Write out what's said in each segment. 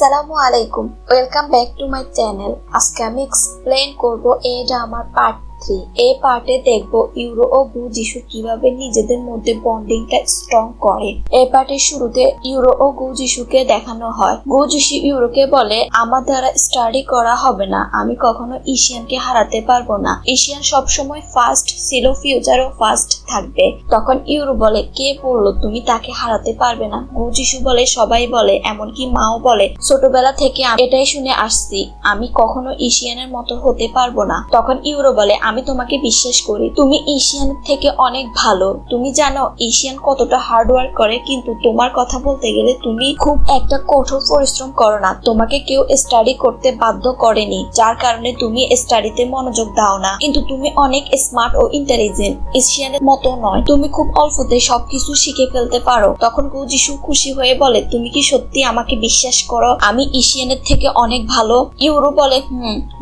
আসসালামু আলাইকুম, welcome back to my channel. আজকে আমি এক্সপ্লেন করব এই ড্রামার পার্ট 3। এই পার্টে দেখবো ইউরো ও গু যিশু কিভাবে নিজেদের মধ্যে বন্ডিংটা স্ট্রং করে। এই পার্টের শুরুতে ইউরো ও গু যিশুকে দেখানো হয়। গু যিশু ইউরোকে বলে, আমার দ্বারা স্টাডি করা হবে না, আমি কখনো ইশিয়ানকে হারাতে পারবো না। ইশিয়ান সবসময় ফার্স্ট ছিল, ফিউচারও ফার্স্ট থাকবে। তখন ইউরো বলে, কে বললো তুমি তাকে হারাতে পারবে না? গু যিশু বলে, সবাই বলে, এমনকি মাও বলে। ছোটবেলা থেকে এটাই শুনে আসছি, আমি কখনো ইশিয়ানের মতো হতে পারবো না। তখন ইউরো বলে, আমি তোমাকে বিশ্বাস করি, তুমি ইশিয়ানের থেকে অনেক ভালো। তুমি জানো ইশিয়ান কতটা হার্ড ওয়ার্ক করে, কিন্তু তোমার কথা বলতে গেলে তুমি খুব একটা কঠোর পরিশ্রম করো না। তোমাকে কেউ স্টাডি করতে বাধ্য করেনি, যার কারণে তুমি স্টাডিতে মনোযোগ দাও না। কিন্তু তুমি অনেক স্মার্ট ও ইন্টেলিজেন্ট, ইশিয়ানের মতো নয়। তুমি খুব অল্পতে সবকিছু শিখে ফেলতে পারো। তখন গু যিশু খুশি হয়ে বলে, তুমি কি সত্যি আমাকে বিশ্বাস করো আমি ইশিয়ানের থেকে অনেক ভালো? ইউরো বলে,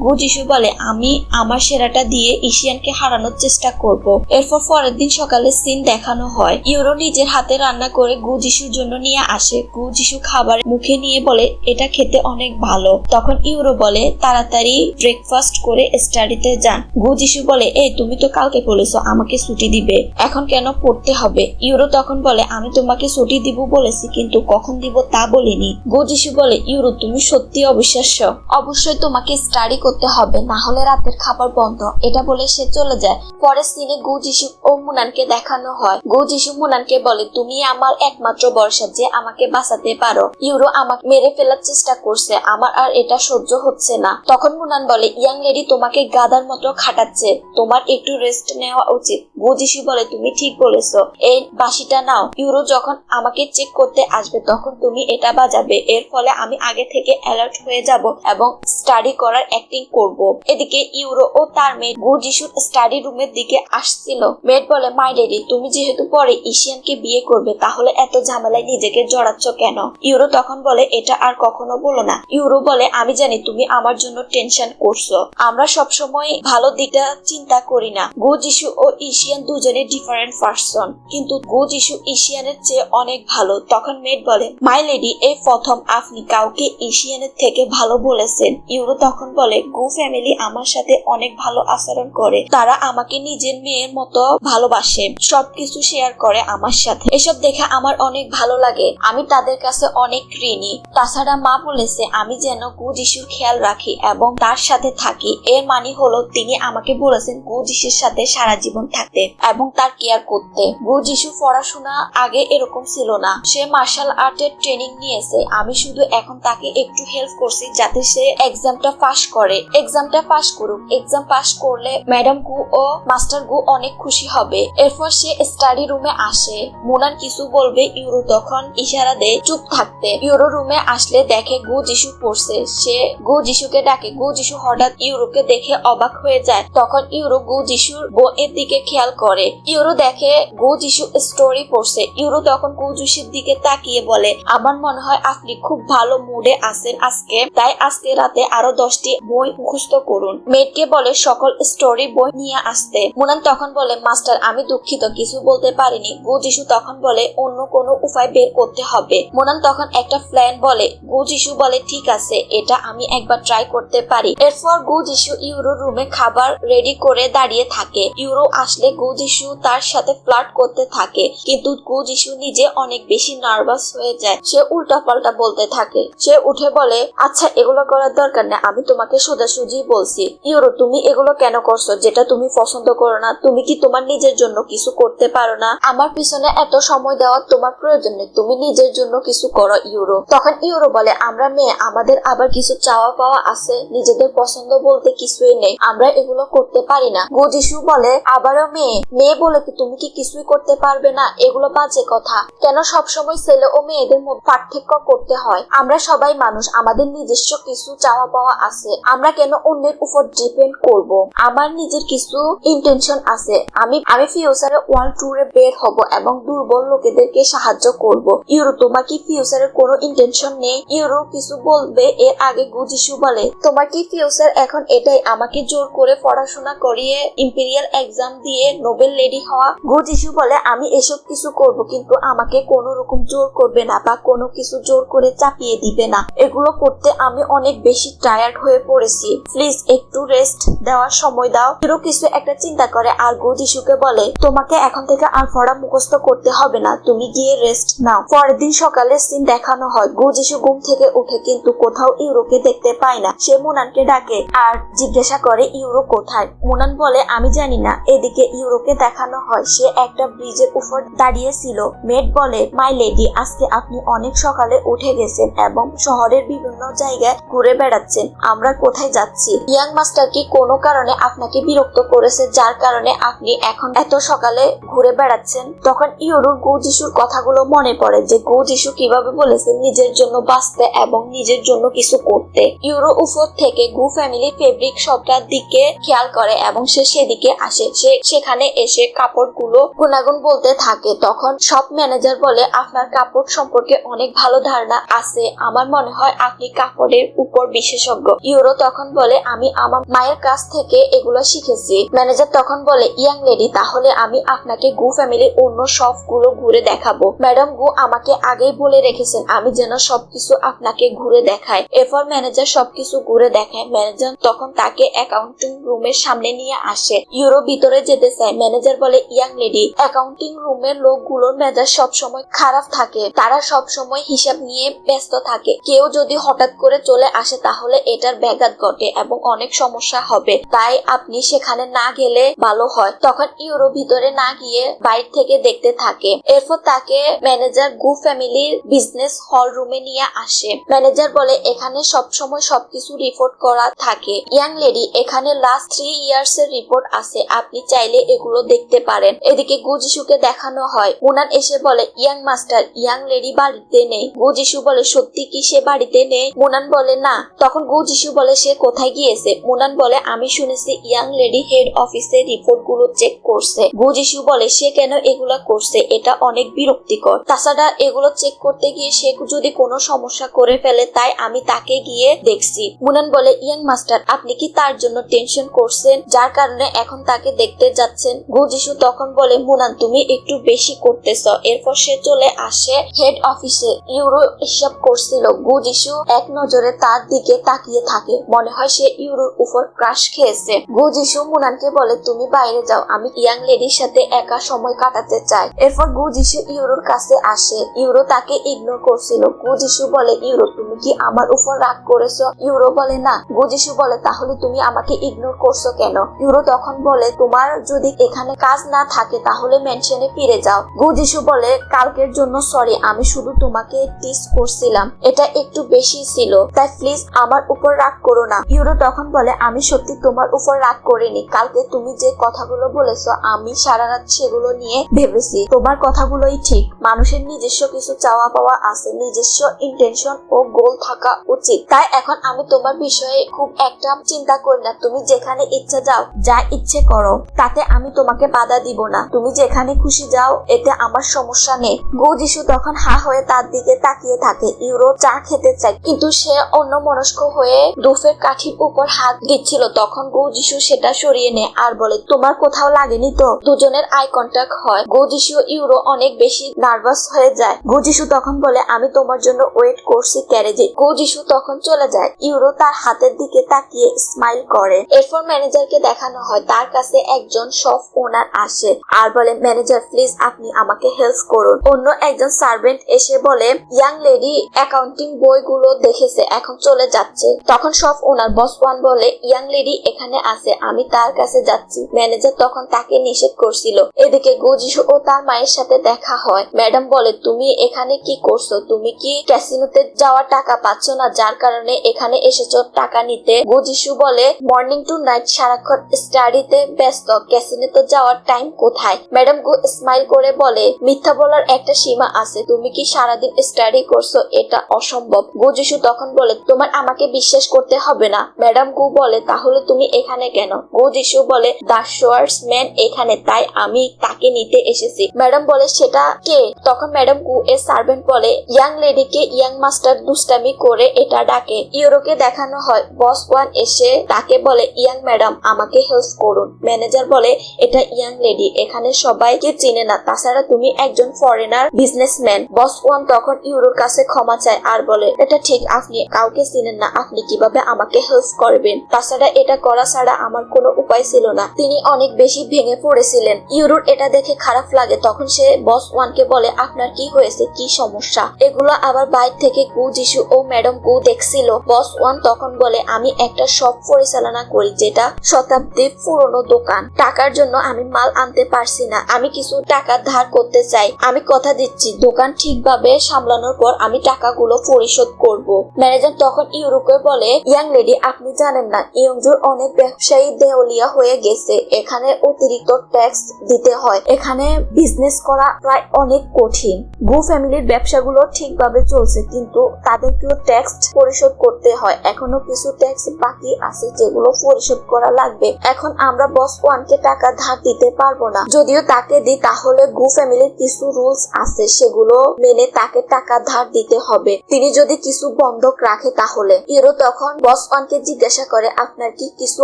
গু যিশু বলে, আমি আমার সেরাটা দিয়ে ইশিয়ানকে হারানোর চেষ্টা করব। এরপর পরের দিন সকালে সিন দেখানো হয়। ইউরো নিজের হাতে রান্না করে গু যিশুর জন্য নিয়ে আসে। গু যিশু খাবার মুখে নিয়ে বলে, এটা খেতে অনেক ভালো। তখন ইউরো বলে, তাড়াতাড়ি ব্রেকফাস্ট করে স্টাডিতে যান। গু যিশু বলে, এই তুমি তো কালকে বলেছো আমাকে ছুটি দিবে, এখন কেন পড়তে হবে? ইউরো তখন বলে, আমি তোমাকে ছুটি দিব বলেছি, কিন্তু কখন দিব তা বলিনি। গু যিশু বলে, ইউরো তুমি সত্যি অবিশ্বাস্য, অবশ্যই তোমাকে স্টাডি করতে হবে, না হলে রাতের খাবার বন্ধ। এটা বলে সে চলে যায়। পরের সিনে গু যিশু ও মুনানকে দেখানো হয়। গু যিশু মুনানকে বলে, তুমি আমার একমাত্র ভরসা, যে আমাকে বাঁচাতে পারো। ইউরো আমাকে মেরে ফেলার চেষ্টা করছে, আমার আর এটা সহ্য হচ্ছে না। তখন মুনান বলে, ইয়াং লেডি তোমাকে গাধার মতো খাটাচ্ছে, তোমার একটু রেস্ট নেওয়া উচিত। গু যিশু বলে, তুমি ঠিক বলেছো, এই বাঁশিটা নাও। ইউরো যখন আমাকে চেক করতে আসবে তখন তুমি এটা বাজাবে, এর ফলে আমি আগে থেকে অ্যালার্ট হয়ে যাব এবং স্টাডি করার অ্যাক্টিং করব। এদিকে ইউরো ও তার মেয়ে গু যিশুর স্টাডি রুমের দিকে আসছিল। মেড বলে, মাই লেডি তুমি যেহেতু পরে ইশিয়ানকে বিয়ে করবে, তাহলে এত ঝামেলায় নিজেকে জড়াচ্ছ কেন? ইউরো তখন বলে, এটা আর কখনো বলো না। ইউরো বলে, আমি জানি তুমি আমার জন্য টেনশন করছো, আমরা সবসময় ভালো দিকটা চিন্তা করি না। গু যিশু ও ইশিয়ান দুজনে ডিফারেন্ট পারসন, কিন্তু গু যিশু ইশিয়ানের চেয়ে অনেক ভালো। তখন মেড বলে, মাই লেডি এই প্রথম আপনি কাউকে ইশিয়ানের থেকে ভালো বলেছেন। ইউরো তখন বলে, গু ফ্যামিলি আমার সাথে অনেক ভালো আচরণ করে, তারা আমাকে নিজের মেয়ের মতো ভালোবাসে, সবকিছু শেয়ার করে আমার সাথে। এসব দেখে আমার অনেক ভালো লাগে, আমি তাদের কাছে অনেক ঋণী। তাছাড়া মা বলেছে আমি যেন গু যিশুর খেয়াল রাখি এবং তার সাথে থাকি। এর মানে হলো তিনি আমাকে বলেছেন গু যিশুর সাথে সারা জীবন থাকতে এবং তার কেয়ার করতে। গু যিশু পড়াশোনা আগে এরকম ছিল না, সে মার্শাল আর্টের ট্রেনিং নিয়েছে। আমি শুধু এখন তাকে একটু হেল্প করছি যাতে সে এক্সামটা পাস করে। এক্সামটা পাস করুক, এক্সাম পাস করলে ম্যাডাম গু ও মাস্টার গু অনেক খুশি হবে। এরপর সে স্টাডি রুমে আসে। মুনান কিছু বলবে, ইউরো তখন ইশারা দেয় চুপ থাকতে। ইউরো রুমে আসলে দেখে গু যিশু পড়ছে। সে গু যিশুকে ডাকে। গু যিশু হঠাৎ ইউরোকে দেখে অবাক হয়ে যায়। তখন ইউরো গু যিশুর বইয়ের দিকে খেয়াল করে। ইউরো দেখে গু যিশু স্টোরি পড়ছে। ইউরো তখন গু যিশুর দিকে তাকিয়ে বলে, আমার মনে হয় আপনি খুব ভালো মুডে আছেন আজকে, তাই আজকে রাতে আরো 10টি বই মুখস্থ করুন। মেয়েকে বলে সকল স্টোরি বই নিয়ে আসতে। মুনান তখন বলে, মাস্টার আমি দুঃখিত, কিছু বলতে পারিনি। গু যিশু তখন বলে, অন্য কোনো উপায় বের করতে হবে। মুনান তখন একটা প্ল্যান বলে। গু যিশু বলে, ঠিক আছে, এটা আমি একবার ট্রাই করতে পারি। এরপর গু যিশু ইউরো রুমে খাবার রেডি করে দাঁড়িয়ে থাকে। ইউরো আসলে গু যিশু তার সাথে ফ্লার্ট করতে থাকে, কিন্তু গু যিশু নিজে অনেক বেশি নার্ভাস হয়ে যায়। সে উল্টাপাল্টা বলতে থাকে। সে উঠে বলে, আচ্ছা এগুলো করার দরকার নেই, আমি তোমাকে সোজাসুজি বলছি। ইউরো তুমি এগুলো কেন করছো যেটা তুমি পছন্দ করো না? তুমি কি তোমার নিজের জন্য কিছু করতে পারো না? আমার পিছনে এত সময় দেওয়ার তোমার প্রয়োজন নেই, তুমি নিজের জন্য কিছু করো। ইউরো তখন ইউরো বলে, আমরা মেয়ে, আমাদের আবার কিছু চাওয়া পাওয়া আছে, নিজেদের পছন্দ বলতে কিছুই নেই, আমরা এগুলো করতে পারি না। গু যিশু বলে, আবারও মেয়ে, মেয়ে বলে কি তুমি কি কিছুই করতে পারবে না? এগুলো বাজে কথা। কেন সবসময় ছেলে ও মেয়েদের মধ্যে পার্থক্য করতে হয়? আমরা সবাই মানুষ, আমাদের নিজস্ব কিছু চাওয়া পাওয়া আছে, আমরা কেন অন্যের উপর ডিপেন্ড করব? আমার আমার নিজের কিছু ইন্টেনশন আছে। আমি ফিউচারে ওয়ার্ল্ড ট্যুরে বের হব এবং দুর্বল লোকেদেরকে সাহায্য করব। ইউরো, তোমার কি ফিউচারের কোনো ইন্টেনশন নেই? ইউরো কিছু বলবে এর আগে গুজিসু বলে, তোমার কি ফিউচার এখন এটাই, আমাকে জোর করে পড়াশোনা করিয়ে ইম্পেরিয়াল এক্সাম দিয়ে নোবেল লেডি হওয়া? গুজিসু বলে, আমি এসব কিছু করব, কিন্তু আমাকে কোনো রকম জোর করবে না বা কোনো কিছু জোর করে চাপিয়ে দিবে না। এগুলো করতে আমি অনেক বেশি টায়ার্ড হয়ে পড়েছি, প্লিজ একটু রেস্ট দেওয়ার সময় দাও। ইউরো কিছু একটা চিন্তা করে আর গুজিসুকে বলে, তোমাকে এখন থেকে আর পড়া মুখস্থ করতে হবে না, তুমি গিয়ে রেস্ট নাও। পরের দিন সকালে সিন দেখানো হয়, গুজিসু ঘুম থেকে উঠে কিন্তু কোথাও ইউরোকে দেখতে পায় না। সে মুনানকে ডাকে আর জিজ্ঞাসা করে ইউরো কোথায়। মুনান বলে, আমি জানি না। এদিকে ইউরোকে দেখানো হয় সে একটা ব্রিজের উপর দাঁড়িয়ে ছিল। মেড বলে, মাই লেডি, আজকে আপনি অনেক সকালে উঠে গেছেন এবং শহরের বিভিন্ন জায়গায় ঘুরে বেড়াচ্ছেন। আমরা কোথায় যাচ্ছি? ইয়াং মাস্টার কি কোনো কারণে আপনাকে বিরক্ত করেছে যার কারণে আপনি এখন এত সকালে ঘুরে বেড়াচ্ছেন? তখন ইউরোর গুজিসুর কথাগুলো মনে পড়ে যে গুজিসু কিভাবে বলেছে নিজের জন্য বাঁচতে এবং নিজের জন্য কিছু করতে। ইউরো উপর থেকে গু ফ্যামিলি ফেব্রিক শপটার দিকে খেয়াল করে এবং সে সেদিকে আসে। সে সেখানে এসে কাপড়গুলো গুনাগুন বলতে থাকে। তখন শপ ম্যানেজার বলে, আপনার কাপড় সম্পর্কে অনেক ভালো ধারণা আছে, আমার মনে হয় আপনি কাপড়ের উপর বিশেষজ্ঞ। ইউরো তখন বলে, আমি আমার মায়ের কাছ থেকে এগুলো শিখেছি। ম্যানেজার তখন বলে, ইয়াং লেডি, তাহলে আমি আপনাকে গু ফ্যামিলির অন্য শপগুলো ঘুরে দেখাবো। ম্যাডাম গু আমাকে আগেই বলে রেখেছেন আমি যেন সবকিছু আপনাকে ঘুরে দেখায়। এরপর ম্যানেজার সবকিছু ঘুরে দেখায়। ম্যানেজার তখন তাকে অ্যাকাউন্টিং রুমের সামনে নিয়ে আসে। ইউরো ভিতরে যেতে চায়। ম্যানেজার বলে, ইয়াং লেডি, অ্যাকাউন্টিং রুমের লোকগুলোর মেজাজ সবসময় খারাপ থাকে, তারা সবসময় হিসাব নিয়ে ব্যস্ত থাকে। কেউ যদি হঠাৎ করে চলে আসে তাহলে এটার ব্যাঘাত ঘটে এবং অনেক সমস্যা হবে, তাই আপনি সেখানে না গেলে ভালো হয়। তখন ইউরো ভিতরে না গিয়ে বাইরে থেকে দেখতে থাকে। এরপর তাকে ম্যানেজার গু ফ্যামিলির বিজনেস হল রুমে নিয়ে আসে। ম্যানেজার বলে, এখানে সবসময় সবকিছু রিপোর্ট করা থাকে। ইয়াং লেডি, এখানে লাস্ট 3 ইয়ার্স এর রিপোর্ট আছে, আপনি চাইলে এগুলো দেখতে পারেন। এদিকে গুজিসুকে দেখানো হয়। মুনান এসে বলে, ইয়াং মাস্টার, ইয়াং লেডি বাড়িতে নেই। গুজিসু বলে, সত্যি কি সে বাড়িতে নেই? মুনান বলে, না। তখন গুজিসু বলে, সে কোথায় গিয়েছে? মুনান বলে, আমি শুনেছি ইয়াং লেডি হেড অফিসে রিপোর্ট গুলো চেক করছে। গুজিসু বলে, সে কেন এগুলা করছে? এটা অনেক বিরক্তিকর। তাছাড়া এগুলো চেক করতে গিয়ে সে যদি কোনো সমস্যা করে ফেলে, তাই আমি তাকে গিয়ে দেখছি। মুনান বলে, ইয়াং মাস্টার, আপনি কি তার জন্য টেনশন করছেন যার কারণে এখন তাকে দেখতে যাচ্ছেন? গুজিসু তখন বলে, মুনান, তুমি একটু বেশি করতেছ। এরপর সে চলে আসে হেড অফিসে। ইউরো হিসাব করছিল। গুজিসু এক নজরে তার দিকে তাকিয়ে থাকে, মনে হয় সে ইউরোর উপর ক্রাশ খেয়েছে। গুজিসু মুনানকে বলে, তুমি বাইরে যাও, আমি ইয়াং লেডির সাথে একা সময় কাটাতে চাই। এরপর গুজিসু ইউরোর কাছে আসে। ইউরো তাকে ইগনোর করছিল। গুজিসু বলে, ইউরো, তুমি কি আমার উপর রাগ করেছো? ইউরো বলে, না। গুজিসু বলে, তাহলে তুমি আমাকে ইগনোর করছো কেন? ইউরো তখন বলে, তোমার যদি এখানে কাজ না থাকে তাহলে মেনশনে ফিরে যাও। গুজিসু বলে, কালকের জন্য সরি, আমি শুধু তোমাকে টিস করছিলাম, এটা একটু বেশি ছিল, তাই প্লিজ আমার উপর রাগ করো না। ইউরো তখন বলে, আমি সত্যি তোমার উপর রাগ করিনি। কালকে তুমি যে কথাগুলো বলেছো আমি সারা রাত সেগুলো নিয়ে ভেবেছি। তোমার কথাগুলোই ঠিক। মানুষের নিজস্ব কিছু চাওয়া পাওয়া আছে, নিজস্ব ইন্টেনশন ও গোল থাকা উচিত। তাই এখন আমি তোমার বিষয়ে খুব একটা চিন্তা করি না। তুমি যেখানে ইচ্ছা যাও, যা ইচ্ছে করো, তাতে আমি তোমাকে বাধা দিব না। তুমি যেখানে খুশি যাও, এতে আমার সমস্যা নেই। গুজিসু তখন হা হয়ে তার দিকে তাকিয়ে থাকে। ইউরো চা খেতে চায়, কিন্তু সে অন্য মনস্ক হয়ে দুফের কাঠির উপর হাত দিচ্ছিল। তখন গুজিসু সেটা সরিয়ে নেয় আর বলে, তোমার কোথাও লাগেনি তো? দুজনের আই কন্টাক্ট হয়। গুজিসু ইউরো অনেক বেশি নার্ভাস হয়ে যায়। গুজিসু তখন বলে, আমি তোমার জন্য ওয়েট করছি ক্যারেজে। গুজিসু তখন চলে যায়। ইউরো তার হাতের দিকে তাকিয়ে স্মাইল করে। এরপর ম্যানেজারকে দেখানো হয়। তার কাছে একজন শপ ওনার আসে আর বলে, ম্যানেজার, প্লিজ আপনি আমাকে হেল্প করুন। অন্য একজন সার্ভেন্ট এসে বলে, ইয়াং লেডি অ্যাকাউন্টিং বইগুলো দেখেছে, এখন চলে যাচ্ছে। তখন শপ ওনার বস ওয়ান বলে, ইয়াং লেডি এখানে আছে, আমি তার কাছে যাচ্ছি। ম্যানেজার তখন তাকে নিষেধ করছিল। এদিকে গুজিসু ও তার মায়ের সাথে দেখা হয়। ম্যাডাম বলে, তুমি এখানে কি করছো? তুমি কি ক্যাসিনোতে যাওয়ার টাকা পাচ্ছ না যার কারণে এখানে এসেছো টাকা নিতে? গুজিসু বলে, মর্নিং টু নাইট সারাক্ষণ স্টাডিতে ব্যস্ত, ক্যাসিনোতে যাওয়ার টাইম কোথায়? ম্যাডাম গু স্মাইল করে বলে, মিথ্যা বলার একটা সীমা আছে, তুমি কি সারাদিন স্টাডি করছো? এটা অসম্ভব। গুজিসু তখন বলে, তোমার আমাকে বিশ্বাস করতে হবে না। ম্যাডাম গু বলে, তাহলে তুমি এখানে এখানে কেন? গু যিশু বলে দ্য শোয়ার্সম্যান এখানে, তাই আমি তাকে নিতে এসেছি। ম্যাডাম বলে সেটা কে? তখন ম্যাডাম গু এর সার্ভেন্ট বলে ইয়াং লেডিকে ইয়াং মাস্টার দুষ্টামি করে এটা ডাকে। ইউরোকে দেখানো হয় বস ওয়ান এসে তাকে বলে ইয়াং ম্যাডাম আমাকে হেল্প করুন। ম্যানেজার বলে এটা ইয়াং লেডি, এখানে সবাইকে চিনে না, তাছাড়া তুমি একজন ফরেনার বিজনেসম্যান। বস ওয়ান তখন ইউরোর কাছে ক্ষমা চায় আর বলে এটা ঠিক, আপনি কাউকে চিনেন না, আপনি কিভাবে আমাকে হেল্প করবেন? তাছাড়া এটা করা ছাড়া আমার কোনো উপায় ছিল না। তিনি অনেক বেশি ভেঙে পড়েছিলেন। ইউরোর এটা দেখে খারাপ লাগে। তখন সে বস ওয়ানকে বলে আপনার কি হয়েছে, কি সমস্যা? এগুলো আবার বাইরে থেকে গু যিশু ও ম্যাডাম গু দেখছিল। বস ওয়ান তখন বলে আমি একটা শপ পরিচালনা করি যেটা শতাব্দী পুরনো দোকান। টাকার জন্য আমি মাল আনতে পারছি না, আমি কিছু টাকা ধার করতে চাই। আমি কথা দিচ্ছি দোকান ঠিকভাবে সামলানোর পর আমি টাকাগুলো পরিশোধ করব। ম্যানেজার তখন ইউরোকে বলে ইয়াং লেডি আপনি জানেন না ইয়ংজোর অনেক ব্যবসায়ী দেউলিয়া হয়ে গেছে, এখানে অতিরিক্ত ট্যাক্স দিতে হয়, এখানে বিজনেস করা প্রায় অনেক কঠিন। গু ফ্যামিলির ব্যবসাগুলো ঠিকভাবে চলছে কিন্তু তাদেরকেও ট্যাক্স পরিশোধ করতে হয়, এখনো কিছু ট্যাক্স বাকি আছে যেগুলো পরিশোধ করা লাগবে। এখন আমরা বস ওয়ানকে টাকা ধার দিতে পারবো না, যদিও তাকে দিই তাহলে গু ফ্যামিলির কিছু রুলস আছে সেগুলো মেনে তাকে টাকা ধার দিতে হবে। তিনি যদি কিছু বন্ধক রাখে তাহলে। ইউরো তখন বস ওয়ানকে জিজ্ঞাসা করে আপনার কি কিছু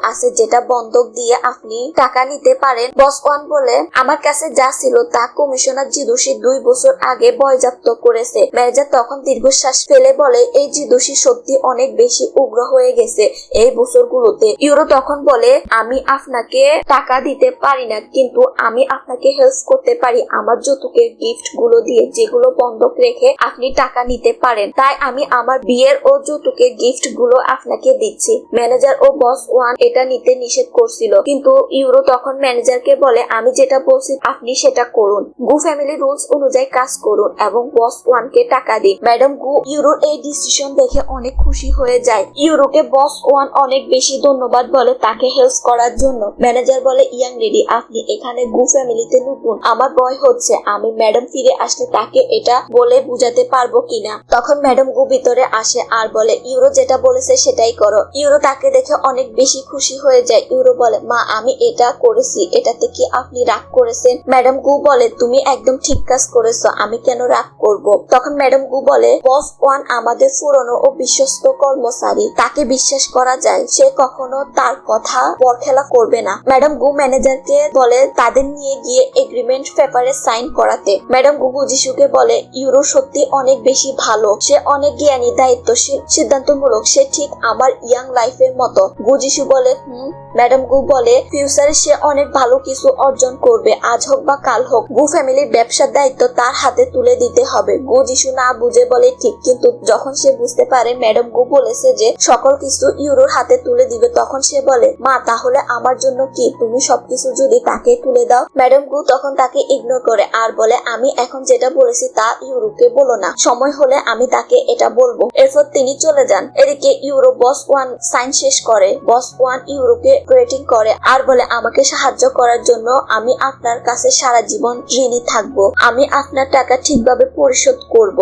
আছে যেটা বন্ধক দিয়ে আপনি টাকা নিতে পারেন? বস ওয়ান বলে আমার কাছে যা ছিল তা কমিশনার জিদুসি 2 বছর আগে বয়জাপ্ত করেছে। ম্যানেজার তখন দীর্ঘশ্বাস ফেলে বলে এই জিদুসি সত্যি অনেক বেশি উগ্র হয়ে গেছে এই বছরগুলোতে। ইউরো তখন বলে আমি আপনাকে টাকা দিতে পারি না কিন্তু আমি আপনাকে হেল্প করতে পারি আমার যৌতুকের গিফট গুলো দিয়ে, যেগুলো বন্ধক রেখে আপনি টাকা নিতে পারেন। তাই আমি আমার বিয়ের ও যৌতুকের গিফট গুলো আপনাকে দিচ্ছি। ম্যানেজার ও বস ওয়ান এটা নিতে নিষেধ করছিল কিন্তু ইউরো তখন ম্যানেজারকে বলে আমি যেটা বলছি আপনি সেটা করুন, গু ফ্যামিলি রুলস অনুযায়ী কাজ করুন এবং বস ওয়ানকে টাকা দিন। ম্যাডাম গু ইউরোর এই ডিসিশন দেখে অনেক খুশি হয়ে যায়। ইউরোকে বস ওয়ান অনেক বেশি ধন্যবাদ বলে তাকে হেল্প করার জন্য। ম্যানেজার বলে ইয়াং লেডি আপনি এখানে গু ফ্যামিলিতে নতুন, আমার ভয় হচ্ছে আমি ম্যাডাম ফিরে আসলে তাকে এটা বলে বুঝাতে পারবো কিনা। তখন ম্যাডাম গু ভিতরে আসে আর বলে ইউরো যেটা বলেছে সেটাই করো। ইউরো তাকে দেখে অনেক বেশি খুশি হয়ে যায়। ইউরো বলে মা আমি এটা করেছি, এটাতে কি আপনি রাগ করেছেন? ম্যাডাম গু বলে তুমি একদম ঠিক কাজ করেছো, আমি কেন রাগ করব? তখন ম্যাডাম গু বলে বস ওয়ান আমাদের পুরনো ও বিশ্বস্ত কর্মচারী, তাকে বিশ্বাস করা যায়, সে কখনো তার কথা বরখেলা করবে না। ম্যাডাম গু ম্যানেজারকে বলে তাদের নিয়ে গিয়ে এগ্রিমেন্ট পেপারে সাইন করাতে। ম্যাডাম গু যিশুকে বলে ইউরো সত্যি অনেক বেশি ভালো, সে অনেক জ্ঞানী, দায়িত্বশীল, সিদ্ধান্তমূলক, সে ঠিক আমার ইয়াং লাইফের মতো। গু যিশু বলে ম্যাডাম গু বলে ফিউচারে সে অনেক ভালো কিছু অর্জন করবে, আজ হোক বা কাল হোক। গু ফ্যামিলির ব্যবসার দায়িত্ব তার হাতে তুলে দিতে হবে। গু যিশু না বুঝে বলে ঠিক, কিন্তু যখন সে বুঝতে পারে ম্যাডাম গু বলেছে যে সকল কিছু ইউরোর হাতে তুলে দিবে তখন সে বলে মা তাহলে আমার জন্য কি, তুমি সবকিছু যদি তাকে তুলে দাও। ম্যাডাম গু তখন তাকে ইগনোর করে আর বলে আমি এখন যেটা বলেছি তা ইউরোকে বলো না, সময় হলে আমি তাকে এটা বলবো। এরপর তিনি চলে যান। এদিকে ইউরো বস ওয়ান সাইন শেষ করে। বস ওয়ান ইউরোকে গ্রেটিং করে আর বলে আমাকে সাহায্য করার জন্য আমি আপনার কাছে সারা জীবন ঋণী থাকবো, আমি আপনার টাকা ঠিকভাবে পরিশোধ করব।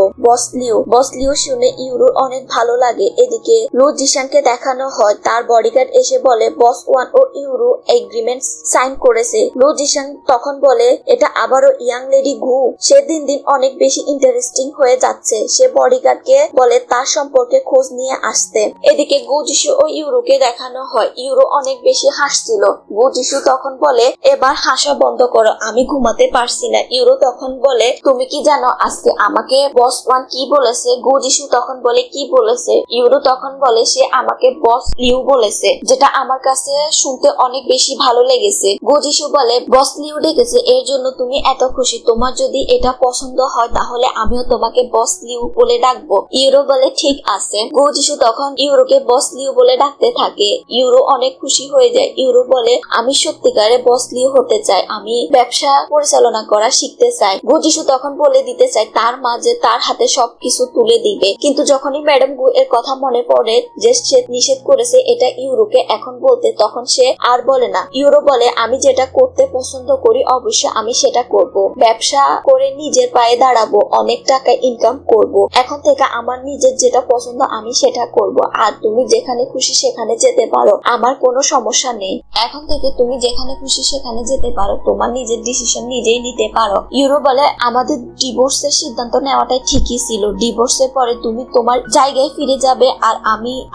বস লিউ শুনে ইউরোর অনেক ভালো লাগে। এদিকে লু জিশানকে দেখানো হয়, তার বডিগার্ড এসে বলে বস ওয়ান ও ইউরো এগ্রিমেন্ট সাইন করেছে। লু জিশান তখন বলে এটা আবারও ইয়াং লেডি গু, সে দিন দিন অনেক বেশি ইন্টারেস্টিং হয়ে যাচ্ছে। সে বডিগার্ডকে বলে তার সম্পর্কে খোঁজ নিয়ে আসতে। এদিকে গু যিশু ও ইউরোকে দেখানো হয়। ইউরো অনেক বেশি হাসছিল। গু যিশু তখন বলে এবার হাসা বন্ধ করো, আমি ঘুমাতে পারছি না। ইউরো তখন বলে তুমি কি জানো আজকে আমাকে বস ওয়ান কি বলেছে? গু যিশু তখন বলে কি বলেছে? ইউরো তখন বলে সে আমাকে বস লিউ বলেছে, যেটা আমার কাছে শুনতে অনেক বেশি ভালো লেগেছে। গু যিশু বলে বস লিউ ডেকেছে এর জন্য তুমি এত খুশি, তোমার যদি এটা পছন্দ হয় তাহলে আমিও তোমাকে বস লিউ বলে ডাকবো। ইউরো বলে ঠিক আছে। গু যিশু তখন ইউরোকে বস লিউ বলে ডাকতে থাকে। ইউরো অনেক খুশি হয়ে যায়। ইউরো বলে আমি সত্যিকারে বস লিউ হতে চাই, আমি ব্যবসা পরিচালনা করা শিখতে চাই। গু যিশু তখন বলে দিতে চাই তার মাঝে তার হাতে সবকিছু তুলে দিবে, কিন্তু যখনই ম্যাডাম গু এর কথা মনে পড়ে যে সে নিষেধ করেছে এটা ইউরোকে এখন বলতে, তখন সে আর বলে না। ইউরো বলে আমি যেটা করতে পছন্দ করি অবশ্যই আমি সেটা করব, ব্যবসা করে নিজের পায়ে দাঁড়াবো, অনেক টাকা ইনকাম করব, এখন থেকে আমার নিজের যেটা পছন্দ আমি সেটা করব, আর তুমি যেখানে খুশি সেখানে যেতে পারো, আমার কোনো সমস্যা নেই, এখন থেকে তুমি যেখানে খুশি সেখানে যেতে পারো, তোমার নিজের ডিসিশন নিজেই নিতে পারো। ইউরো বলে আমাদের ডিভোর্সের সিদ্ধান্ত নেওয়াটাই ঠিকই ছিল, ডিভোর্সের পরে তুমি তোমার জায়গায় ফিরে যাবে আর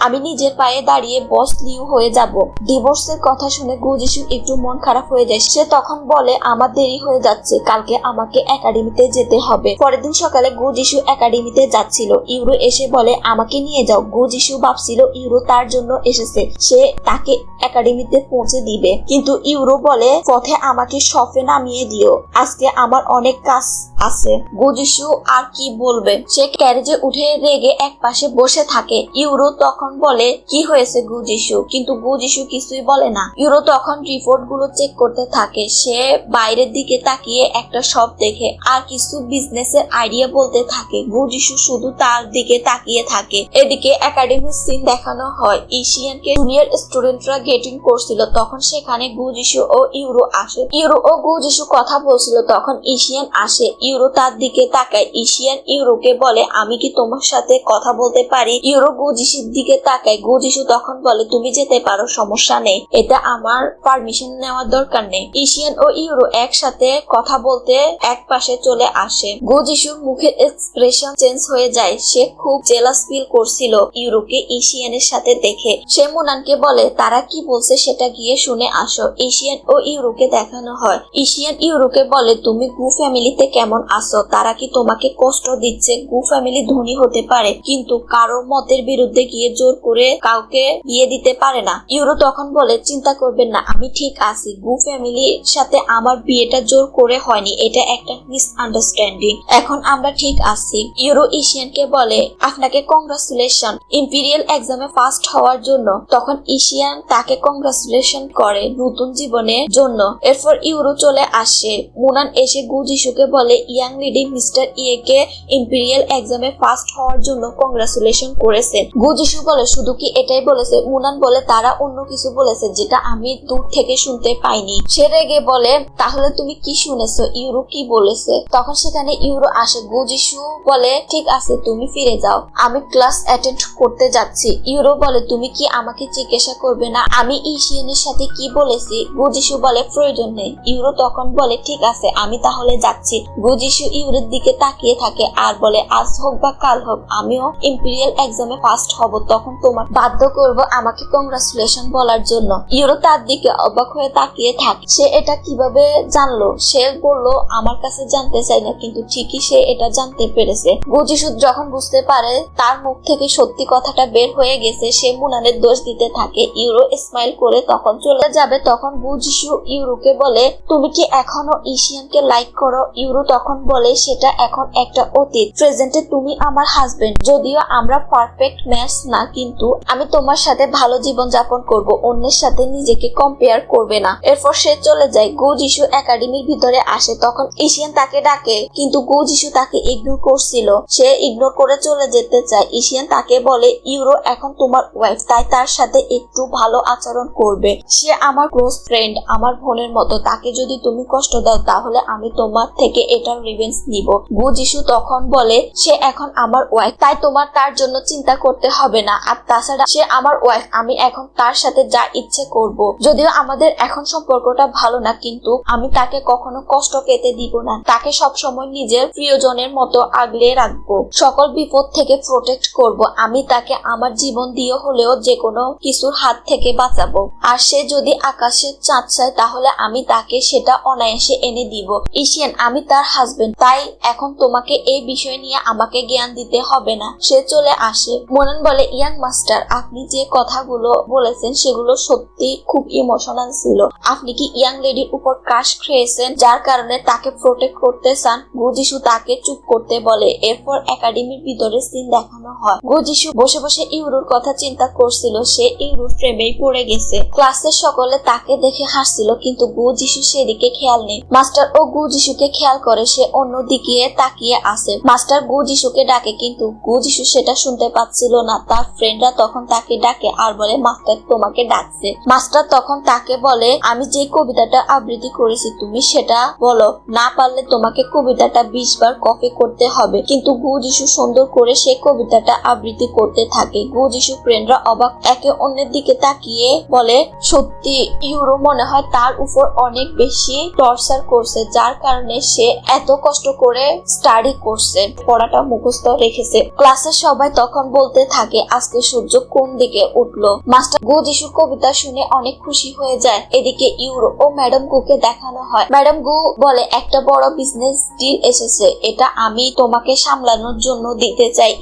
আমি নিজের পায়ে দাঁড়িয়ে বস লিউ হয়ে যাব। ডিভোর্সের কথা শুনে গু যিশু একটু মন খারাপ হয়ে যায়। সে তখন বলে আমার দেরি হয়ে যাচ্ছে, কালকে আমাকে একাডেমিতে যেতে হবে। পরের দিন সকালে গু যিশু একাডেমিতে যাচ্ছিল। ইউরো এসে বলে আমাকে নিয়ে যাও। গু যিশু ভাবছিল ইউরো তার জন্য এসেছে, সে তাকে একাডেমিতে পৌঁছে দিবে, কিন্তু ইউরো বলে পথে আমাকে শপে নামিয়ে দিও, আজকে আমার অনেক কাজ আছে। গু যিশু আর কি বলবে, সে ক্যারেজে উঠে রেগে এক পাশে বসে থাকে। ইউরো তখন বলে কি হয়েছে গু যিশু, কিন্তু গু যিশু কিছুই বলে না। ইউরো তখন রিপোর্ট গুলো চেক করতে থাকে। সে বাইরের দিকে তাকিয়ে একটা শপ দেখে আর কিছু বিজনেসের আইডিয়া বলতে থাকে। গু যিশু শুধু তার দিকে তাকিয়ে থাকে। এদিকে একাডেমির সিন দেখানো হয়। এশিয়ানকে জুনিয়র স্টুডেন্টরা গেটিং করছিল, তখন সেখানে গু যিশু ও ইউরো আসে। ইউরো ও গু যিশু কথা বলছিল, তখন এশিয়ান আসে। ইউরো তার দিকে তাকায়। এশিয়ান ইউরোকে বলে আমি কি তোমার সাথে কথা বলতে পারি। ইউরো গু যিশুর দিকে তাকায়। গু যিশু তখন বলে তুমি যেতে পারো, সমস্যা নেই, এটা আমার পারমিশন নেওয়ার দরকার নেই। এশিয়ান ও ইউরো একসাথে কথা বলতে এক পাশে চলে আসে। গু যিশুর মুখের এক্সপ্রেশন চেঞ্জ হয়ে যায়। সে খুব জেলাস ফিল করছিল ইউরোকে এশিয়ানের সাথে দেখে। সে মুনানকে বলে তারা কি বলছে সেটা গিয়ে শুনে আসো। এশিয়ান ও ইউরোকে দেখানো হয়। এশিয়ান ইউরোকে বলে তুমি গু ফ্যামিলিতে কেমন আছো, তারা কি তোমাকে কষ্ট দিচ্ছে। গু ফ্যামিলি ধনী হতে পারে, কিন্তু কারো মতের বিরুদ্ধে গিয়ে জোর করে কাউকে বিয়ে দিতে পারে না। ইউরো তখন বলে চিন্তা করবেন না, আমি ঠিক আছি, গু ফ্যামিলির সাথে আমার বিয়েটা জোর করে হয়নি, এটা একটা মিসআন্ডারস্ট্যান্ডিং, এখন আমরা ঠিক আছি। ইউরো এশিয়ানকে বলে আপনাকে কংগ্রাচুলেশন ইম্পেরিয়াল এক্সামে ফার্স্ট হওয়ার জন্য। তখন এশিয়ান তাকে কংগ্রাচুলেশন করে নতুন জীবনের জন্য। এরপর ইউরো চলে আসে। মুনান এসে গু যিশুকে বলে ইয়াং লেডি মিস্টার ইয়েকে ইম্পেরিয়াল এক্সামে ফার্স্ট হওয়ার জন্য কংগ্রাচুলেশন করেছে। গু যিশু বলে শুধু কি এটাই বলেছে। মুনান বলে তারা অন্য কিছু বলেছে যেটা আমি দূর থেকে শুনতে পাইনি। সে রেগে বলে তাহলে তুমি কি শুনেছো, ইউরো কি বলেছে। তখন সেখানে ইউরো আসে। গু যিশু বলে ঠিক আছে তুমি ফিরে যাও, আমি ক্লাস অ্যাটেন্ড করতে যাচ্ছি। ইউরো বলে তুমি কি আমাকে জিজ্ঞাসা করবে না আমি এশিয়ানের সাথে কি বলেছি। গু যিশু বলে প্রয়োজন নেই। ইউরো তখন বলে ঠিক আছে আমি তাহলে যাচ্ছি। গু যিশু ইউরোর দিকে তাকিয়ে থাকে আর বলে আজ হোক বা কাল হোক আমিও ইম্পেরিয়াল এক্সামে ফার্স্ট হব, তখন তোমার বাধ্য করব আমাকে কংগ্রাচুলেশন বলার জন্য। ইউরো তার দিকে অবাক হয়ে তাকিয়ে থাকে। সে এটা কিভাবে জানলো। সে বলল আমার কাছে জানতে চাই না, কিন্তু ঠিকই সে এটা জানতে পেরেছে। গু যিশু যখন বুঝতে পারে তার মুখ থেকে সত্যি কথাটা বের হয়ে গেছে, সে মুনানের দোষ দিতে থাকে। ইউরো স্মাইল করে তখন চলে যাবে। তখন গু যিশু ইউরোকে বলে তুমি কি এখনো এশিয়ানকে লাইক করো। ইউরো তখন বলে সেটা এখন একটা অতীত, প্রেজেন্টে তুমি আমার হাজবেন্ড, যদিও আমরা পারফেক্ট ম্যাচ না, কিন্তু আমি তোমার সাথে ভালো জীবন যাপন করব, অন্যের সাথে নিজেকে কম্পেয়ার করবে না। এরপর সে চলে যায়। গু যিশু একাডেমির ভিতরে আসে। তখন এশিয়ান তাকে ডাকে, কিন্তু গু যিশু তাকে ইগনোর করছিল। সে ইগনোর করে চলে যেতে চায়। এশিয়ান তাকে বলে ইউরো এখন তোমার ওয়াইফ, তাই তার সাথে একটু ভালো আচরণ করবে। সে আমার ক্লোজ ফ্রেন্ড, আমার বোনের মতো, তাকে যদি তুমি কষ্ট দাও তাহলে আমি তোমার থেকে এটার রিভেঞ্জ নিব। গু যিশু তখন বলে সে এখন আমার ওয়াইফ, তাই তোমার তার জন্য চিন্তা করতে হবে না, আর তাছাড়া সে আমার ওয়াইফ, আমি এখন তার সাথে যা ইচ্ছে করব। যদিও আমাদের এখন সম্পর্কটা ভালো না, কিন্তু আমি তাকে কখনো কষ্ট পেতে দিব না, তাকে সবসময় নিজের প্রিয়জনের মতো আগলে রাখবো, সকল বিপদ থেকে প্রোটেক্ট করব। আমি তাকে আমার জীবন দিয়ে হলেও যে কোনো কিছুর হাত থেকে বাঁচাবো। আর সে যদি আকাশের চাঁদ চায় তাহলে আমি তাকে সেটা অনায়াসে এনে দিব। এশিয়ান আমি তার হাজবেন্ড, তাই এখন তোমাকে এই বিষয় নিয়ে আমাকে জ্ঞান দিতে হবে না। সে চলে আসে। মুনান বলে ইয়াং মাস্টার আপনি যে কথাগুলো বলেছেন সেগুলো সত্যি খুব ইমোশনাল ছিল। আপনি কি ইয়াং লেডির উপর ক্রাশ খেয়েছেন যার কারণে তাকে প্রোটেক্ট করতে চান। গু যিশু তাকে চুপ করতে বলে। এরপর একাডেমির ভিতরে সিন দেখানো হয়। গু যিশু বসে বসে ইউরোর কথা চিন্তা করছিল। সে ইউরোর প্রেমেই পড়ে গেছে। ক্লাসের সকলে তাকে দেখে হাসছিল, কিন্তু গু যিশু সেদিকে খেয়াল নেই। মাস্টার ও গু যিশুকে খেয়াল করে। সে অন্যদিকে তাকিয়ে আছে। মাস্টার গু যিশুকে ডাকে, কিন্তু গু যিশু সেটা শুনতে পাচ্ছিল না। তার ফ্রেন্ডরা তখন তাকে ডাকে আর বলে মাস্টার তোমাকে ডাকছে। মাস্টার তখন তাকে বলে আমি যে কবিতাটা আবৃত্তি করেছি তুমি সেটা বলো, না পারলে তোমাকে কবিতাটা 20 বার কপি করতে হবে। কিন্তু গু যিশু সুন্দর করে সে কবিতাটা আবৃত্তি করতে থাকে। গু যিশু ফ্রেন্ডরা অবাক একে অন্যের দিকে তাকিয়ে তাকিয়ে বলে সত্যি ইউরো মনে হয় তার উপর অনেক বেশি টর্চার করছে, যার কারণে সে এত কষ্ট করে স্টাডি করছে, পড়াটা মুখস্থ রেখেছে। ক্লাসের সবাই তখন বলতে থাকে আজকে সূর্য কোন দিকে উঠলো। মাস্টার গু যিশুর কবিতা শুনে অনেক খুশি হয়ে যায়। এদিকে ইউরো ও ম্যাডাম গুকে দেখানো হয়। ম্যাডাম গু বলে একটা বড় বিজনেস ডিল এসেছে, এটা আমি তোমাকে সামলানোর জন্য দিতে চাই।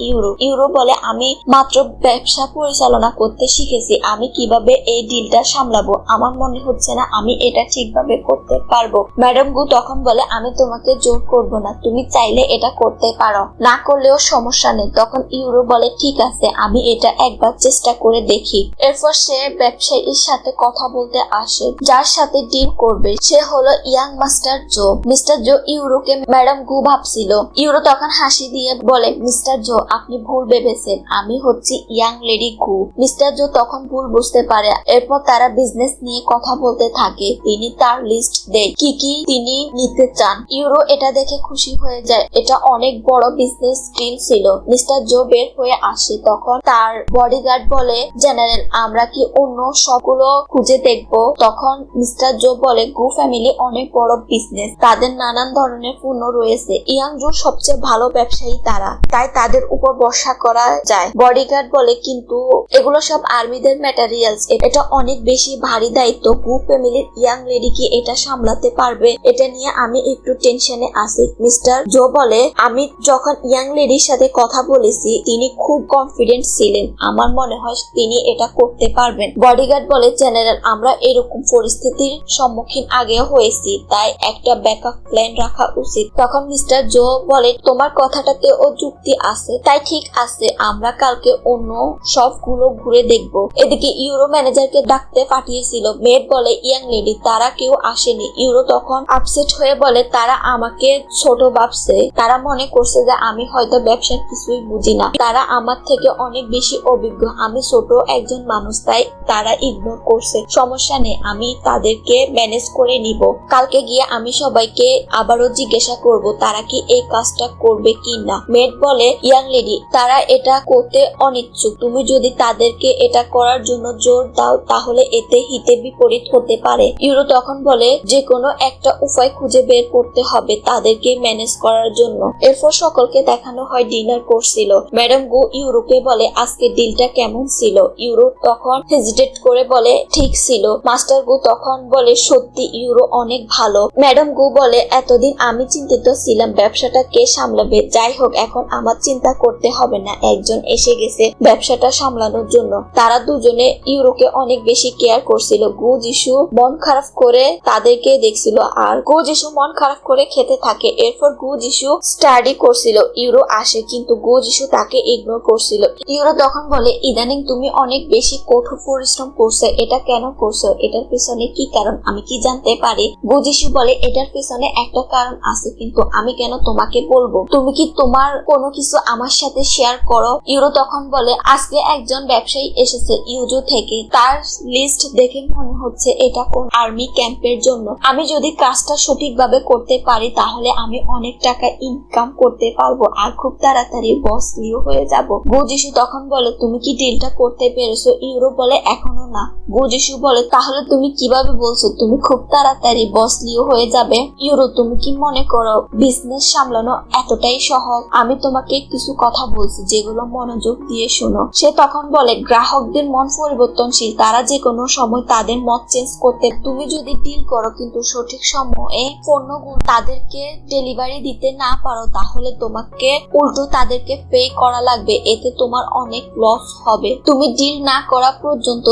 ইউরো বলে আমি মাত্র ব্যবসা পরিচালনা করতে শিখেছি, আমি কিভাবে এই ডিলটা সামলাবো, আমার মনে হচ্ছে না আমি এটা ঠিকভাবে করতে পারবো। ম্যাডাম গু তখন বলে আমি তোমাকে জোর করব না, তুমি চাইলে এটা করতে পারো, না করলেও সমস্যা নেই। তখন ইউরো বলে ঠিক আছে, আমি এটা একবার চেষ্টা করে দেখি। এরপর সে ব্যবসায়ীর সাথে কথা বলতে আসে, যার সাথে ডিল করবে সে হলো ইয়াং মাস্টার জো। মিস্টার জো ইউরোকে ম্যাডাম গু ভাবছিল। ইউরো তখন হাসি দিয়ে বলে মিস্টার জো আপনি ভুল ভেবেছেন, আমি হচ্ছি ইয়াং লেডি গু। মিস্টার জো তখন ভুল বুঝতে পারে। এরপর তারা বিজনেস নিয়ে কথা বলতে থাকে। তিনি তার লিস্ট দেয় কি কি তিনি নিতে চান। ইউরো এটা দেখে খুশি হয়ে যায়, এটা অনেক বড় বিজনেস ডিল ছিল। মিস্টার জো বের হয়ে আসে, তখন তার বডিগার্ড বলে জেনারেল আমরা কি অন্য সবগুলো খুঁজে দেখবো। তখন মিস্টার জো বলে গু ফ্যামিলি অনেক বড় বিজনেস, তাদের নানান ধরনের পণ্য রয়েছে, ইয়াং জো সবচেয়ে ভালো ব্যবসায়ী তারা, তাই তাদের উপর ভরসা করা যায়। বডিগার্ড বলে কিন্তু এগুলো সব আর্মিদের ম্যাটেরিয়ালস, এটা অনেক বেশি ভারী দায়িত্ব, গু ফ্যামিলির ইয়াং লেডি কি এটা সামলাতে পারবে, এটা নিয়ে আমি একটু টেনশনে আছি। মিস্টার জো বলে আমি যখন ইয়াং লেডির সাথে কথা বলেছি তিনি খুব কনফিডেন্ট ছিলেন, আমার মনে হয় তিনি এটা করতে পারবেন। বডিগার্ড বলে জেনারেল আমরা এরকম পরিস্থিতির সম্মুখীন আগেও হয়েছি, তাই একটা ব্যাকআপ প্ল্যান রাখা উচিত। তখন মিস্টার জো বলে তোমার কথাটাতে ও যুক্তি আছে, তাই ঠিক আছে আমরা কালকে অন্য সবগুলো ঘুরে দেখবো। এদিকে ইউরো ম্যানেজারকে ডাকতে পাঠিয়েছিল। মেড বলে ইয়াং লেডি তারা কেউ আসেনি। ইউরো তখন আপসেট হয়ে বলে তারা আমাকে ছোট ভাবছে, তারা মনে করছে যে আমি হয়তো ব্যবসার কিছুই বুঝি না, তারা আমার থেকে অনেক বেশি অভিজ্ঞ, আমি ছোট একজন মানুষ, তাই তারা ইগনোর করছে। সমস্যা নেই, আমি তাদেরকে ম্যানেজ করে নিব। কালকে গিয়ে আমি সবাইকে আবারও জিজ্ঞাসা করব তারা কি এই কাজটা করবে কি না। মেড বলে ইয়াং লেডি তারা এটা করতে অনিচ্ছুক, তুমি যদি তাদেরকে এটা করার জন্য জোর দাও তাহলে এতে হিতে বিপরীত হতে পারে। ইউরো তখন বলে যে কোনো একটা উপায় খুঁজে বের করতে হবে তাদেরকে ম্যানেজ করার জন্য। এরপর সকলকে দেখানো হয় ডিনার করছিল। ম্যাডাম গু ইউরোকে বলে আজকে ডিলটা কেমন ছিল। ইউরো তখন হেজিটেট করে বলে ঠিক ছিল। মাস্টার গু তখন বলে সত্যি ইউরো অনেক ভালো। ম্যাডাম গু বলে এতদিন আমি চিন্তিত ছিলাম ব্যবসাটা কে সামলাবে, যাই হোক এখন আমার চিন্তা করতে হবে না, একজন এসে গেছে ব্যবসাটা সামলানোর জন্য। তারা দুজনে ইউরোকে অনেক বেশি কেয়ার করছিল। গু যিশু মন খারাপ করে তাদেরকে দেখছিল আর গু যিশু মন খারাপ করে খেতে থাকে। এরপর গু যিশু স্টাডি করছিল। ইউরো আসে কিন্তু গু যিশু তাকে ইগনোর করছিল। ইউরো তখন বলে ইদানিং তুমি অনেক বেশি কঠোর পরিশ্রম করছো, এটা কেন করছো, এটার পিছনে কি কারণ আমি কি জানতে পারি। গু যিশু বলে এটার পিছনে একটা কারণ আছে কিন্তু আমি কেন তোমাকে বলবো, তুমি কি তোমার কোনো কিছু আমার সাথে শেয়ার করো। ইউরো তখন বলে আজকে একজন ব্যবসায়ী এসেছে ইউজো থেকে, তার লিস্ট দেখে মনে হচ্ছে এটা কোন আর্মি ক্যাম্পের জন্য, আমি যদি কাজটা সঠিকভাবে করতে পারি তাহলে আমি অনেক টাকা ইনকাম করতে পারবো আর খুব তাড়াতাড়ি বস লিও হয়ে যাব। গু যিশু তখন বলে তুমি কি ডিলটা করতে পেরেছো। ইউরো বলে এখনো না। গু যিশু বলে তাহলে তুমি কিভাবে বলছো তুমি খুব তাড়াতাড়ি বস লিও হয়ে যাবে। ইউরো তুমি কি মনে করো বিজনেস সামলানো এতটাই সহজ, আমি তোমাকে কিছু কথা বলছি যেগুলো মনোযোগ দিয়ে শোনো। সে তখন বলে গ্রাহকদের মন পরিবর্তনশীল, তারা যে কোনো সময় তাদের মত চেঞ্জ করতে, তুমি যদি ডিল করো কিন্তু সঠিক সময়ে পণ্যগুলো তাদেরকে ডেলিভারি দিতে না পারো তাহলে তোমাকে উল্টো তাদেরকে পে করা লাগবে, এতে তোমার অনেক লস হবে। তুমি ডিল না করা পর্যন্ত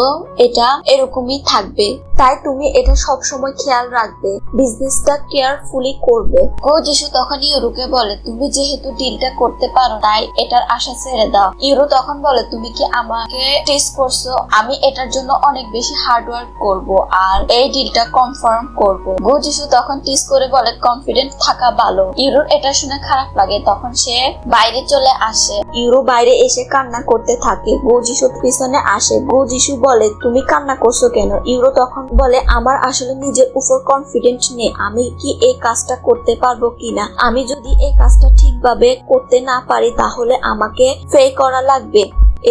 এটা এরকমই থাকবে, তাই তুমি এটা সব সময় খেয়াল রাখবে, বিজনেসটা কেয়ারফুলি করবে। গো যিশু তখন ইউরোকে বলে তুমি যেহেতু ডিলটা করতে পারো তাই এটার আশা ছেড়ে দাও। ইউরো তখন বলে তুমি কি আমাকে টেস্ট করছো, আমি এটার জন্য অনেক বেশি হার্ড ওয়ার্ক করব আর এই ডিলটা কনফার্ম করব। গো যিশু তখন টেস্ট করে বলে কনফিডেন্ট থাকা ভালো। ইউরোর এটা শুনে খারাপ লাগে, তখন সে বাইরে চলে আসে। ইউরো বাইরে এসে কান্না করতে থাকে। গো যিশুর পিছনে আসে। গো যিশু বলে তুমি কান্না করছো কেন। ইউরো তখন বলে আমার আসলে নিজের উপর কনফিডেন্ট নেই, আমি কি এই কাজটা করতে পারবো কিনা, আমি যদি এই কাজটা ঠিকভাবে করতে না পারি তাহলে আমাকে পে করা লাগবে।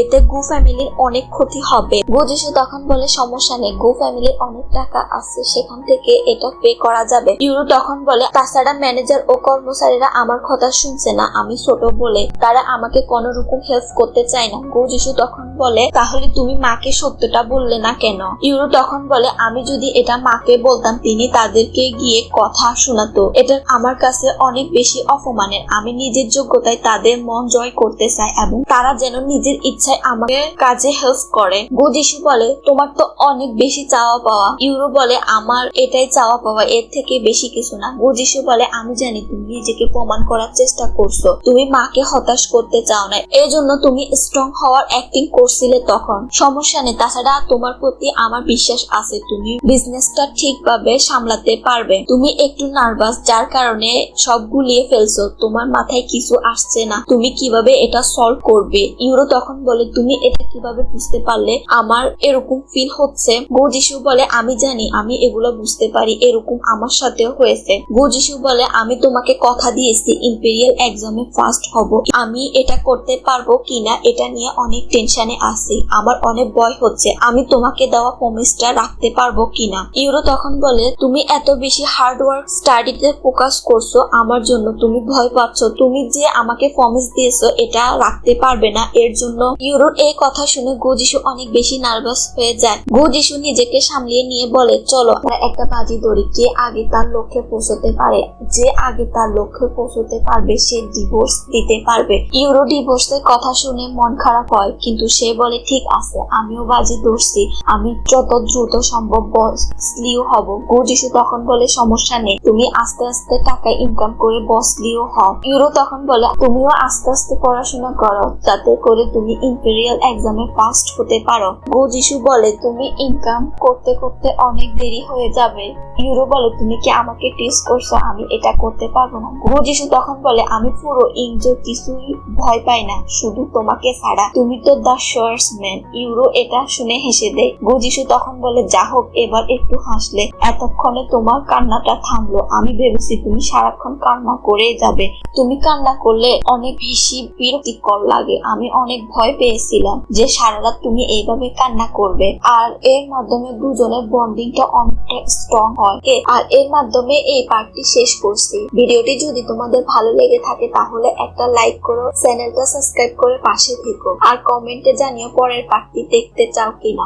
এতে গু ফ্যামিলির অনেক ক্ষতি হবে। গু যিশু তখন বলে সমস্যা নেই, গু ফ্যামিলির অনেক টাকা আছে, সেখান থেকে এটা পে করা যাবে। ইউরো তখন বলে তাছাড়া ম্যানেজার ও কর্মচারীরা আমার কথা শুনছে না, আমি ছোট বলে তারা আমাকে কোনো রকম হেল্প করতে চায় না। গু যিশু তখন বলে তাহলে তুমি মাকে সত্যটা বললে না কেন? ইউরো তখন বলে আমি যদি এটা মাকে বলতাম তিনি তাদেরকে গিয়ে কথা শোনাতো, এটা আমার কাছে অনেক বেশি অপমানের। আমি নিজের যোগ্যতায় তাদের মন জয় করতে চাই এবং তারা যেন নিজের ইচ্ছায় আমাকে কাজে হেল্প করে। গু যিশু বলে তোমার তো অনেক বেশি চাওয়া পাওয়া। ইউরো বলে আমার এটাই চাওয়া পাওয়া, এর থেকে বেশি কিছু না। গু যিশু বলে আমি জানি তুমি নিজেকে প্রমাণ করার চেষ্টা করছো, তুমি মাকে হতাশ করতে চাও না, এই জন্য তুমি স্ট্রং হওয়ার অ্যাক্টিং করছিলে। তখন সমস্যা নেই, তাছাড়া তোমার প্রতি আমার বিশ্বাস আছে, তুমি বিজনেসটা ঠিকভাবে সামলাতে পারবে। তুমি একটু নার্ভাস যার কারণে সব গুলিয়ে ফেলছো, তোমার মাথায় কিছু আসছে না, তুমি কিভাবে এটা সলভ করবে। ইউরো তখন বলে তুমি এটা কিভাবে বুঝতে পারলে আমার এরকম ফিল হচ্ছে? গু যিশু বলে আমি জানি, আমি এগুলো বুঝতে পারি, এরকম আমার সাথেও হয়েছে। গু যিশু বলে আমি তোমাকে কথা দিয়েছি ইম্পেরিয়াল এক্সামে ফার্স্ট হব, আমি এটা করতে পারবো কিনা এটা নিয়ে অনেক টেনশনে আছি, আমার অনেক ভয় হচ্ছে, আমি তোমাকে দেওয়া প্রমিসটা রাখতে পারবো কিনা। ইউরো তখন বলে তুমি এত বেশি হার্ড ওয়ার্ক স্টাডিতে ফোকাস করছো আমার জন্য তুমি ভয় পাচ্ছ, তুমি যে আমাকে প্রমিস দিয়েছো এটা রাখতে পারবে না, এর জন্য। ইউরোর এই কথা শুনে গু যিশু অনেক বেশি নার্ভাস হয়ে যায়। গু যিশু নিজেকে সামলিয়ে নিয়ে বলে চলো আমরা একটা বাজি ধরি, যে আগে তার লক্ষ্যে পৌঁছতে পারে, যে আগে তার লক্ষ্যে পৌঁছতে পারবে সে ডিভোর্স দিতে পারবে। ইউরো ডিভোর্সের কথা শুনে মন খারাপ হয়, কিন্তু সে বলে ঠিক আছে আমিও বাজি ধরছি, আমি যত দ্রুত সম্ভব বস লিও হব। গু যিশু তখন বলে সমস্যা নেই, তুমি আস্তে আস্তে টাকা ইনকাম করে বস লিও হও। ইউরো তখন বলে তুমিও আস্তে আস্তে পড়াশোনা করো যাতে করে তুমি ইম্পেরিয়াল এক্সামে ফার্স্ট হতে পারো। গু যিশু বলে তুমি ইনকাম করতে করতে অনেক দেরি হয়ে যাবে। ইউরো বলে তুমি কি আমাকে টেস্ট করছো, আমি এটা করতে পারবো না। গু যিশু তখন বলে আমি পুরো ইংজো কিছুই ভয় পাই না, শুধু তোমাকে ছাড়া, তুমি তো দ্য শোয়ার্সম্যান। ইউরো এটা শুনে হেসে দেয়। গু যিশু তখন বলে যা হোক এবার একটু হাসলে, এতক্ষণে তোমার কান্নাটা থামলো, আমি ভেবেছি তুমি সারাক্ষণ কান্না করে যাবে, তুমি কান্না করলে অনেক বেশি বিরক্তিকর লাগে, আমি অনেক ভয় পেয়েছিলাম যে সারা রাত তুমি এইভাবে কান্না করবে। আর এর মাধ্যমে দুজনের বন্ডিংটা অনেকটা স্ট্রং হয়। আর এর মাধ্যমে এই পার্টটি শেষ করছি। ভিডিওটি যদি তোমাদের ভালো লেগে থাকে তাহলে একটা লাইক করো, চ্যানেলটা সাবস্ক্রাইব করে পাশে থেকো, আর কমেন্টে জানিও পরের পার্টটি দেখতে চাও কিনা।